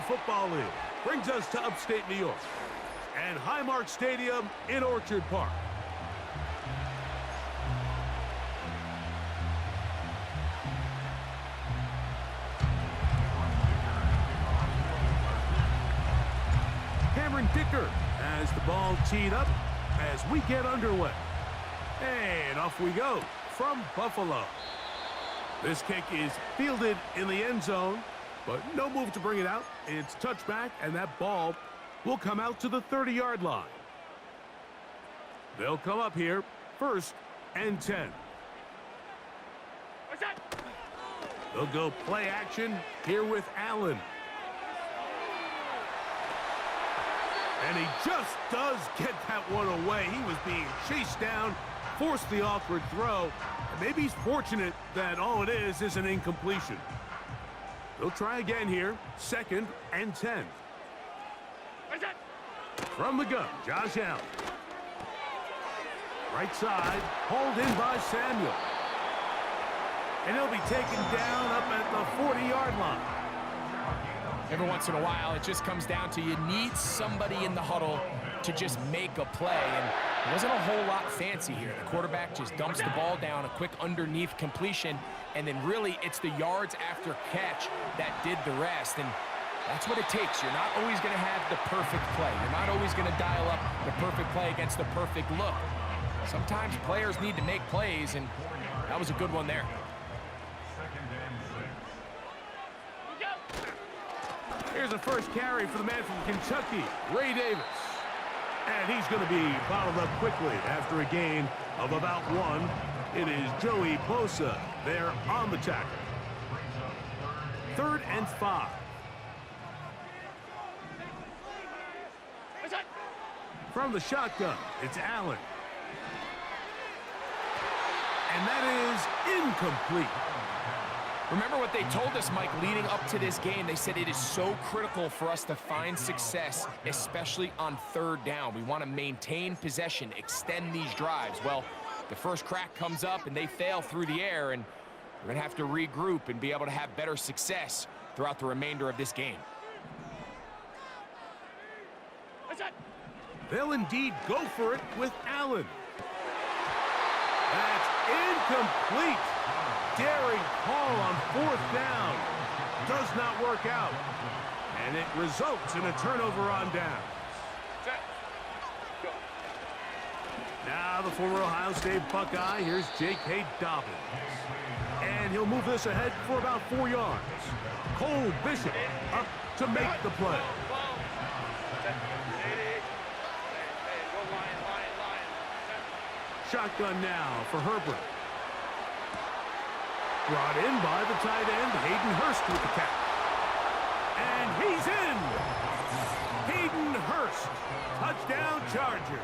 Football League brings us to upstate New York and Highmark Stadium in Orchard Park. Dicker has the ball teed up as we get underway. And off we go from Buffalo. This kick is fielded in the end zone, but no move to bring it out. It's touchback, and that ball will come out to the 30-yard line. They'll come up here, 1st and 10. They'll go play action here with Allen. And he just does get that one away. He was being chased down, forced the awkward throw. And maybe he's fortunate that all it is an incompletion. They'll try again here, 2nd and 10. From the gun, Josh Allen. Right side, hauled in by Samuel. And he'll be taken down up at the 40-yard line. Every once in a while, it just comes down to you need somebody in the huddle to just make a play. And it wasn't a whole lot fancy here. The quarterback just dumps the ball down, a quick underneath completion, and then really it's the yards after catch that did the rest. And that's what it takes. You're not always going to have the perfect play. You're not always going to dial up the perfect play against the perfect look. Sometimes players need to make plays, and that was a good one there. Here's the first carry for the man from Kentucky, Ray Davis. And he's going to be bottled up quickly after a gain of about 1. It is Joey Bosa there on the tackle. 3rd and 5. From the shotgun, it's Allen. And that is incomplete. Remember what they told us, Mike, leading up to this game. They said it is so critical for us to find success, especially on 3rd down. We want to maintain possession, extend these drives. Well, the first crack comes up and they fail through the air, and we're going to have to regroup and be able to have better success throughout the remainder of this game. They'll indeed go for it with Allen. That's incomplete. Daring call on 4th down. Does not work out. And it results in a turnover on down. Now the former Ohio State Buckeye. Here's J.K. Dobbins. And he'll move this ahead for about 4 yards. Cole Bishop up to make the play. Shotgun now for Herbert. Brought in by the tight end, Hayden Hurst with the catch. And he's in! Hayden Hurst. Touchdown Chargers.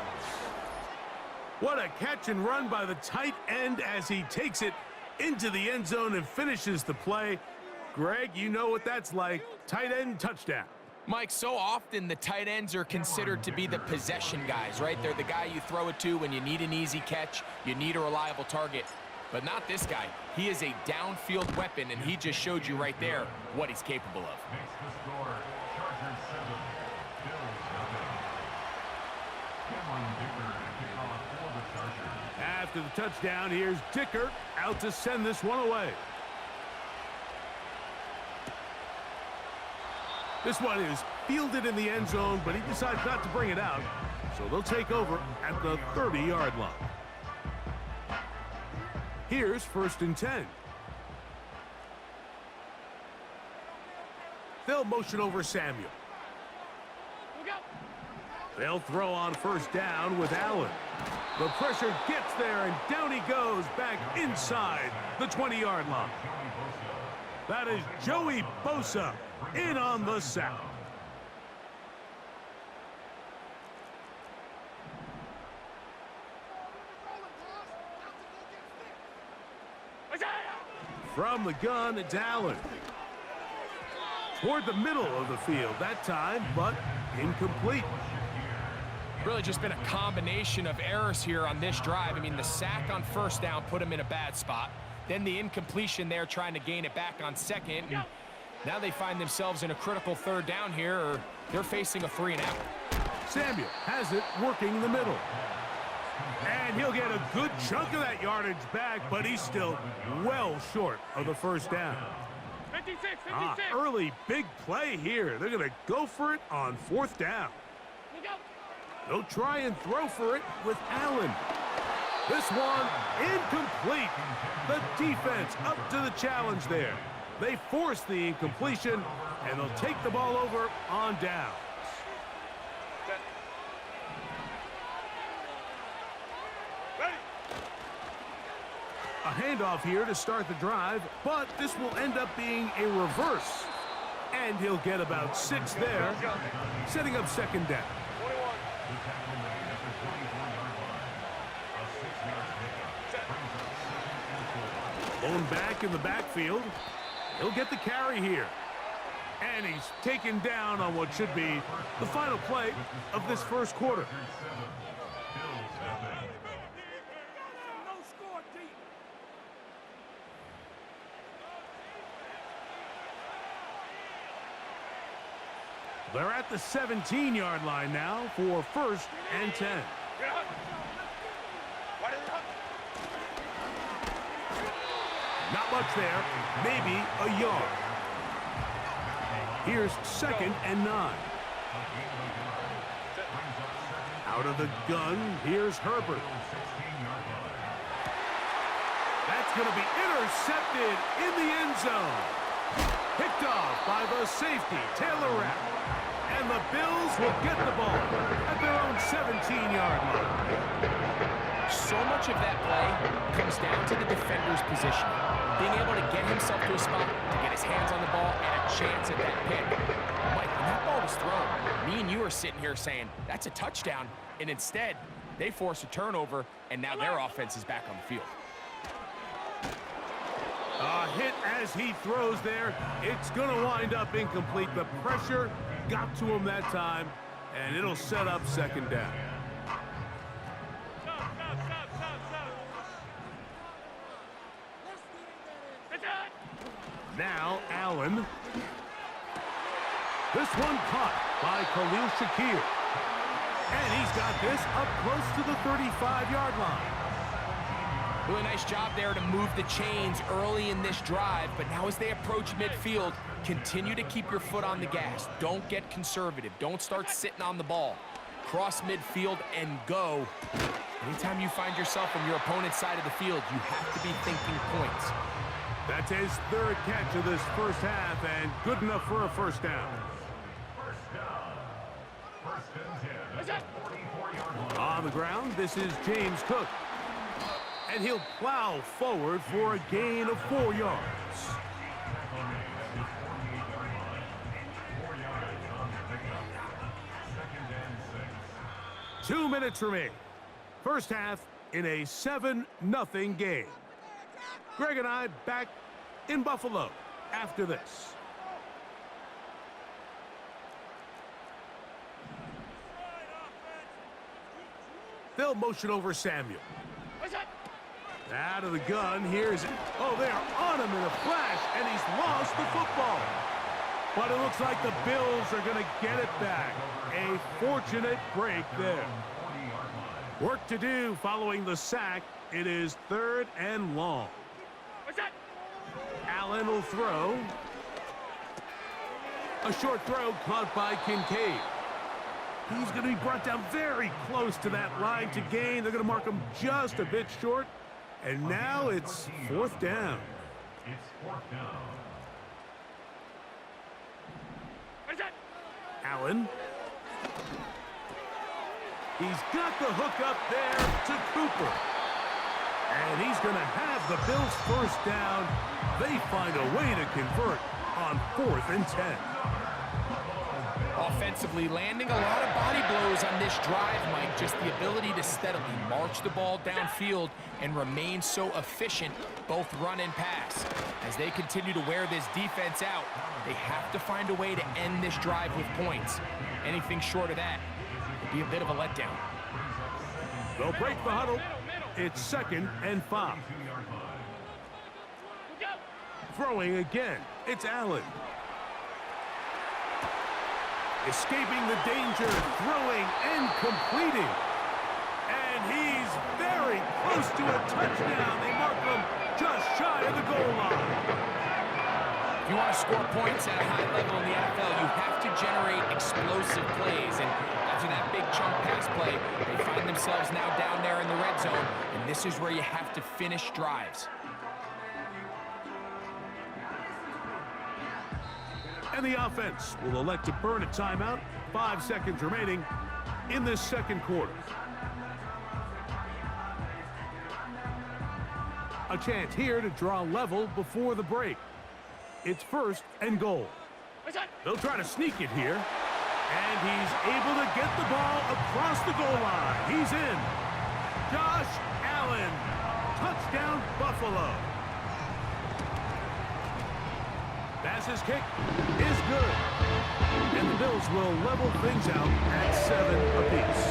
What a catch and run by the tight end as he takes it into the end zone and finishes the play. Greg, you know what that's like. Tight end touchdown. Mike, so often the tight ends are considered to be the possession guys, right? They're the guy you throw it to when you need an easy catch, you need a reliable target. But not this guy. He is a downfield weapon, and he just showed you right there what he's capable of. After the touchdown, here's Dicker out to send this one away. This one is fielded in the end zone, but he decides not to bring it out. So they'll take over at the 30-yard line. Here's 1st and 10. They'll motion over Samuel. They'll throw on 1st down with Allen. The pressure gets there, and down he goes back inside the 20-yard line. That is Joey Bosa in on the sack. From the gun, it's Allen. Toward the middle of the field that time, but incomplete. Really just been a combination of errors here on this drive. I mean, the sack on 1st down put him in a bad spot. Then the incompletion there trying to gain it back on 2nd. And Now they find themselves in a critical third down here, or they're facing a 3-and-out. Samuel has it working in the middle. And he'll get a good chunk of that yardage back, but he's still well short of the first down. 56, 56. Early big play here. They're going to go for it on fourth down. They'll try and throw for it with Allen. This one incomplete. The defense up to the challenge there. They force the incompletion, and they'll take the ball over on downs. A handoff here to start the drive, but this will end up being a reverse. And he'll get about 6 there, setting up second down. Blown back in the backfield. He'll get the carry here. And he's taken down on what should be the final play of this first quarter. They're at the 17-yard line now for 1st and 10. Not much there, maybe a yard. Here's 2nd and 9. Out of the gun, here's Herbert. That's going to be intercepted in the end zone. Picked off by the safety, Taylor Rapp. And the Bills will get the ball at their own 17-yard line. So much of that play comes down to the defender's position. Being able to get himself to a spot, to get his hands on the ball, and a chance at that pick. Mike, when that ball was thrown, me and you are sitting here saying, that's a touchdown. And instead, they force a turnover, and now their offense is back on the field. A hit as he throws there. It's going to wind up incomplete. The pressure got to him that time, and it'll set up second down. Now Allen. This one caught by Khalil Shakir. And he's got this up close to the 35-yard line. Really nice job there to move the chains early in this drive, but now as they approach midfield, continue to keep your foot on the gas. Don't get conservative. Don't start sitting on the ball. Cross midfield and go. Anytime you find yourself on your opponent's side of the field, you have to be thinking points. That's his 3rd catch of this first half, and good enough for a first down. On the ground, this is James Cook. And he'll plow forward for a gain of 4 yards. Two minutes remain. First half in a 7-0 game. Greg and I back in Buffalo after this. They'll motion over Samuel. Out of the gun, here's it. Oh, they're on him in a flash, and he's lost the football. But it looks like the Bills are going to get it back. A fortunate break there. Work to do following the sack. It is 3rd and long. Allen will throw. A short throw caught by Kincaid. He's going to be brought down very close to that line to gain. They're going to mark him just a bit short. And now it's 4th down. Allen. He's got the hook up there to Cooper. And he's going to have the Bills first down. They find a way to convert on 4th and 10. Offensively, landing a lot of body blows on this drive, Mike. Just the ability to steadily march the ball downfield and remain so efficient, both run and pass. As they continue to wear this defense out, they have to find a way to end this drive with points. Anything short of that would be a bit of a letdown. They'll break the huddle. It's 2nd and 5. Throwing again. It's Allen. Escaping the danger, throwing and completing. And he's very close to a touchdown. They mark him just shy of the goal line. If you want to score points at a high level in the NFL, you have to generate explosive plays. And after that big chunk pass play, they find themselves now down there in the red zone. And this is where you have to finish drives. And the offense will elect to burn a timeout. 5 seconds remaining in this second quarter. A chance here to draw level before the break. It's 1st and goal. They'll try to sneak it here. And he's able to get the ball across the goal line. He's in. Josh Allen. Touchdown, Buffalo. Pass's kick is good. And the Bills will level things out at 7 apiece.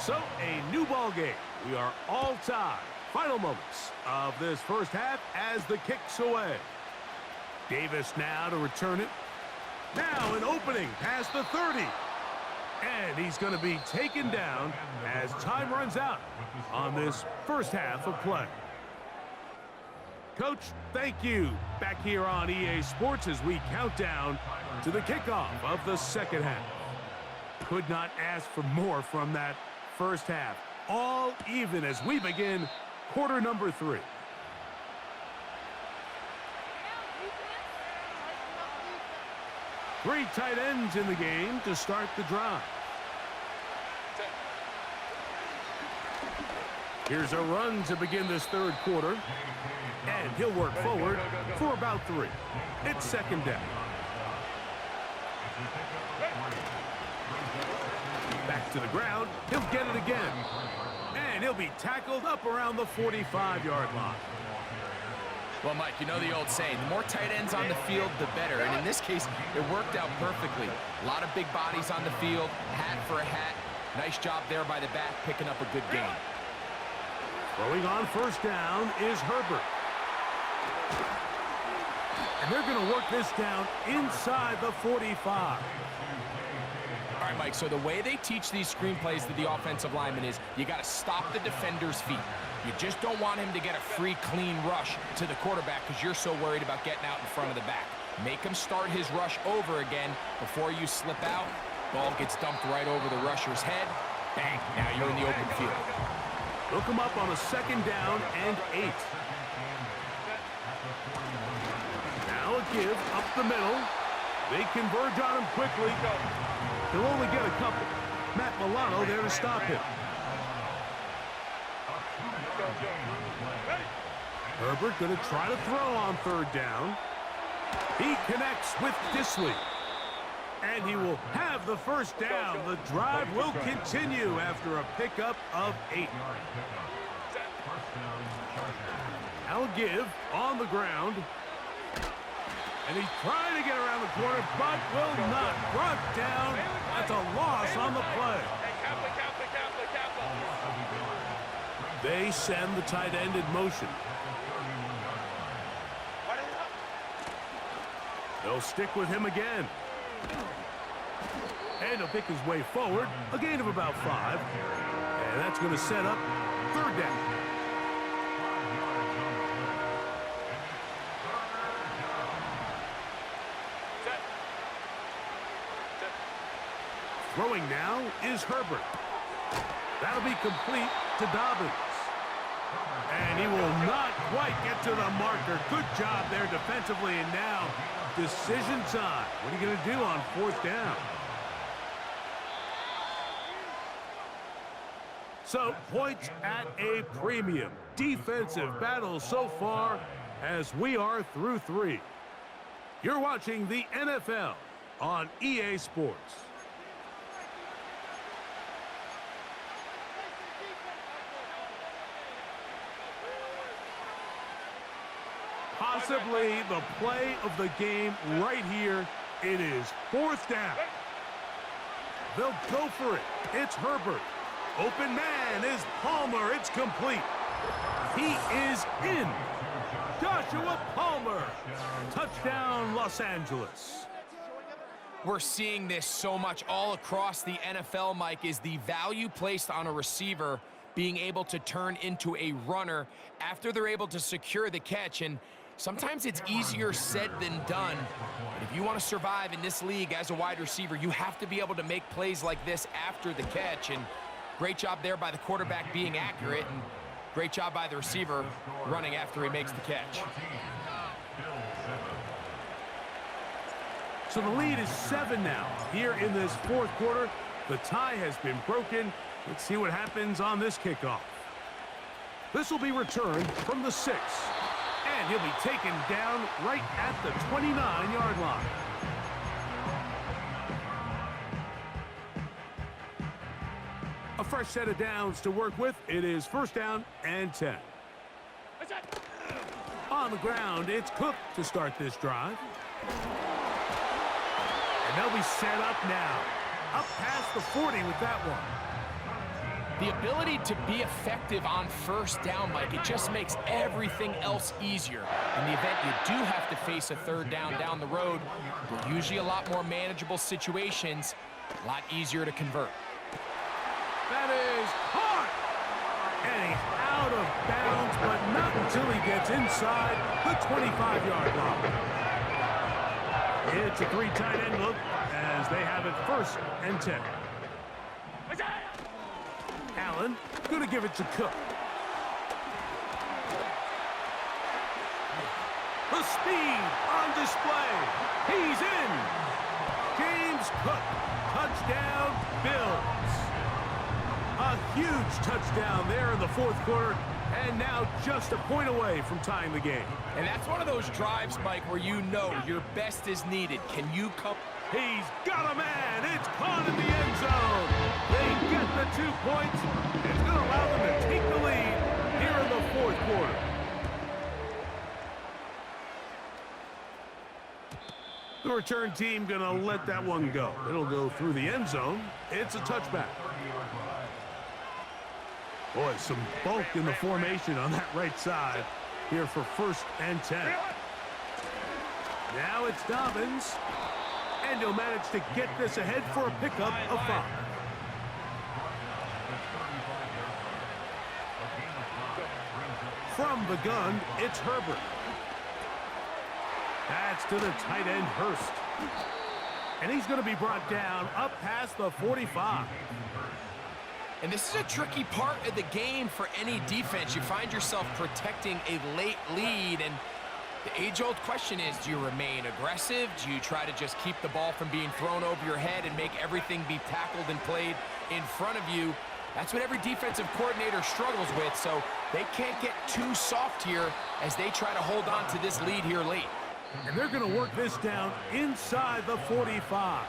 So, a new ball game. We are all tied. Final moments of this first half as the kick's away. Davis now to return it. Now an opening past the 30. And he's going to be taken down as time runs out on this first half of play. Coach, thank you. Back here on EA Sports as we count down to the kickoff of the second half. Could not ask for more from that first half. All even as we begin quarter number 3. Three tight ends in the game to start the drive. Here's a run to begin this third quarter. And he'll work forward for about 3. It's second down. Back to the ground. He'll get it again. And he'll be tackled up around the 45-yard line. Well, Mike, you know the old saying, the more tight ends on the field, the better. And in this case, it worked out perfectly. A lot of big bodies on the field, hat for a hat. Nice job there by the back, picking up a good gain. Throwing on first down is Herbert. And they're going to work this down inside the 45. All right, Mike, so the way they teach these screenplays to the offensive lineman is you got to stop the defender's feet. You just don't want him to get a free, clean rush to the quarterback because you're so worried about getting out in front of the back. Make him start his rush over again before you slip out. Ball gets dumped right over the rusher's head. Bang, now you're in the open field. They'll come up on a second down and 8. Now a give up the middle. They converge on him quickly. He'll only get a couple. Matt Milano there to stop him. Herbert going to try to throw on third down. He connects with Disley. And he will have the first down. The drive will continue after a pickup of 8. Now a give on the ground. And he's trying to get around the corner, but will not. Brought down. That's a loss on the play. They send the tight end in motion. They'll stick with him again. And he'll pick his way forward. A gain of about 5. And that's going to set up third down. Throwing now is Herbert. That'll be complete to Dobbins. And he will not quite get to the marker. Good job there defensively. And now decision time. What are you going to do on fourth down? So points at a premium. Defensive battle so far as we are through 3. You're watching the NFL on EA Sports. Possibly the play of the game right here. It is fourth down. They'll go for it. It's Herbert. Open man is Palmer. It's complete. He is in. Joshua Palmer. Touchdown, Los Angeles. We're seeing this so much all across the NFL, Mike, is the value placed on a receiver being able to turn into a runner after they're able to secure the catch. And sometimes it's easier said than done. But if you want to survive in this league as a wide receiver, you have to be able to make plays like this after the catch. And great job there by the quarterback being accurate, and great job by the receiver running after he makes the catch. So the lead is 7 now. Here in this fourth quarter, the tie has been broken. Let's see what happens on this kickoff. This will be returned from the 6. And he'll be taken down right at the 29-yard line. A fresh set of downs to work with. It is first down and 10. On the ground, it's Cook to start this drive. And they'll be set up now. Up past the 40 with that one. The ability to be effective on first down, Mike, it just makes everything else easier. In the event you do have to face a third down the road, they're usually a lot more manageable situations, a lot easier to convert. That is caught. And he's out of bounds, but not until he gets inside the 25-yard line. It's a 3 tight end look as they have it first and 10. Allen going to give it to Cook. The speed on display. He's in. James Cook. Touchdown, Bills. A huge touchdown there in the fourth quarter, and now just a point away from tying the game. And that's one of those drives, Mike, where you know your best is needed. Can you come? He's got a man. It's caught in the end zone. They get the 2 points. It's going to allow them to take the lead here in the fourth quarter. The return team going to let that one go. It'll go through the end zone. It's a touchback. Boy, some bulk in the formation on that right side here for first and 10. Now it's Dobbins. And he'll manage to get this ahead for a pickup of 5. From the gun, it's Herbert. That's to the tight end, Hurst. And he's going to be brought down up past the 45. And this is a tricky part of the game for any defense. You find yourself protecting a late lead, and the age-old question is, do you remain aggressive? Do you try to just keep the ball from being thrown over your head and make everything be tackled and played in front of you? That's what every defensive coordinator struggles with, so they can't get too soft here as they try to hold on to this lead here late. And they're going to work this down inside the 45.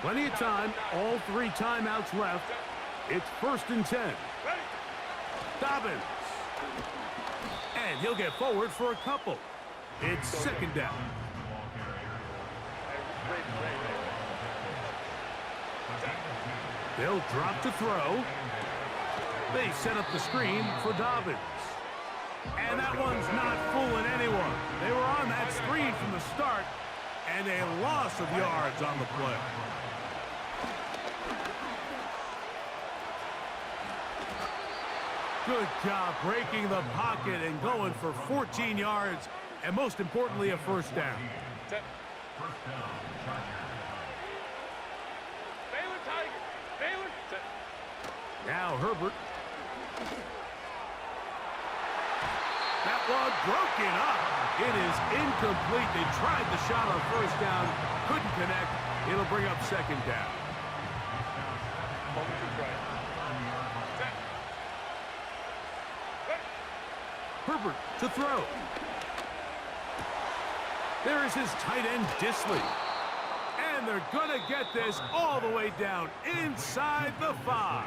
Plenty of time, all 3 timeouts left. It's first and 10. Dobbins. And he'll get forward for a couple. It's second down. They'll drop to throw. They set up the screen for Dobbins. And that one's not fooling anyone. They were on that screen from the start, and a loss of yards on the play. Good job breaking the pocket and going for 14 yards, and most importantly, a first down. Now Herbert. That one broken up. It is incomplete. They tried the shot on first down, couldn't connect. It'll bring up second down. Herbert to throw. There is his tight end, Disley. And they're going to get this all the way down inside the 5.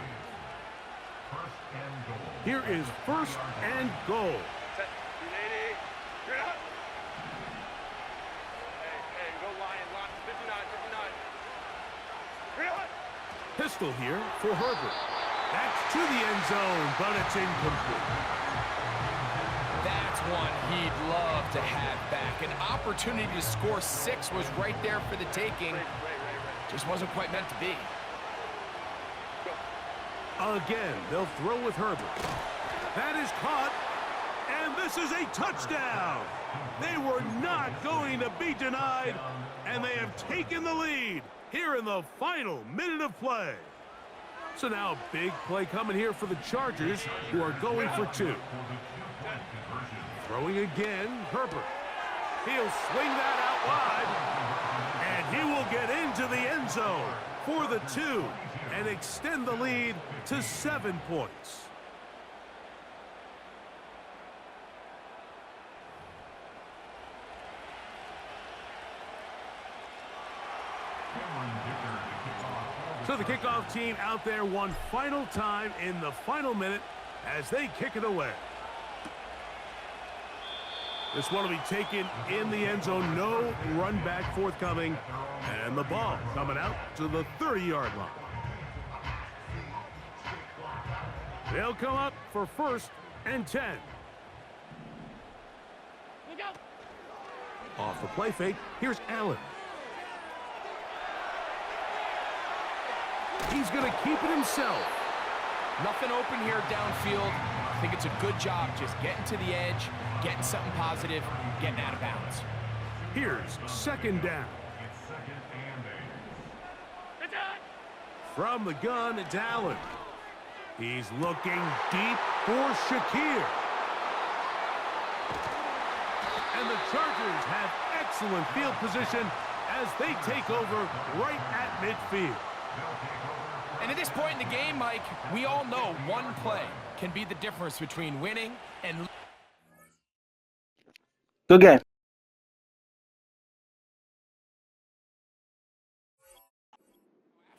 Here is first and goal. pistol here for Herbert. That's to the end zone, but it's incomplete. That's one he'd love to have back. An opportunity to score 6 was right there for the taking. Just wasn't quite meant to be. Again, they'll throw with Herbert. That is caught, and this is a touchdown. They were not going to be denied, and they have taken the lead here in the final minute of play. So now a big play coming here for the Chargers, who are going for 2. Throwing again, Herbert. He'll swing that out wide, and he will get into the end zone for the 2 and extend the lead to 7 points. So the kickoff team out there one final time in the final minute as they kick it away. This one will be taken in the end zone. No run back forthcoming. And the ball coming out to the 30-yard line. They'll come up for 1st and 10. Off the play fake, here's Allen. He's going to keep it himself. Nothing open here downfield. I think it's a good job just getting to the edge, getting something positive, getting out of bounds. Here's 2nd down. From the gun, it's Allen. He's looking deep for Shakir. And the Chargers have excellent field position as they take over right at midfield. And at this point in the game, Mike, we all know one play can be the difference between winning and losing. Good game.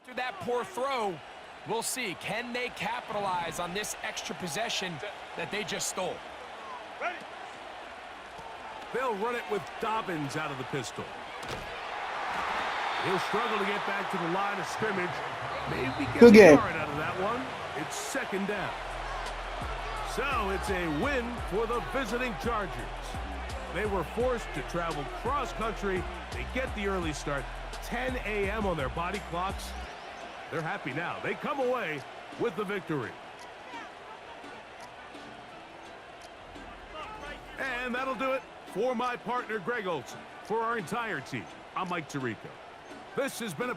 After that poor throw, we'll see. Can they capitalize on this extra possession that they just stole? They'll run it with Dobbins out of the pistol. He'll struggle to get back to the line of scrimmage. Maybe get a yard out of that one. It's 2nd down. So it's a win for the visiting Chargers. They were forced to travel cross-country. They get the early start, 10 a.m. on their body clocks. They're happy now. They come away with the victory. And that'll do it for my partner, Greg Olson. For our entire team, I'm Mike Tirico. This has been a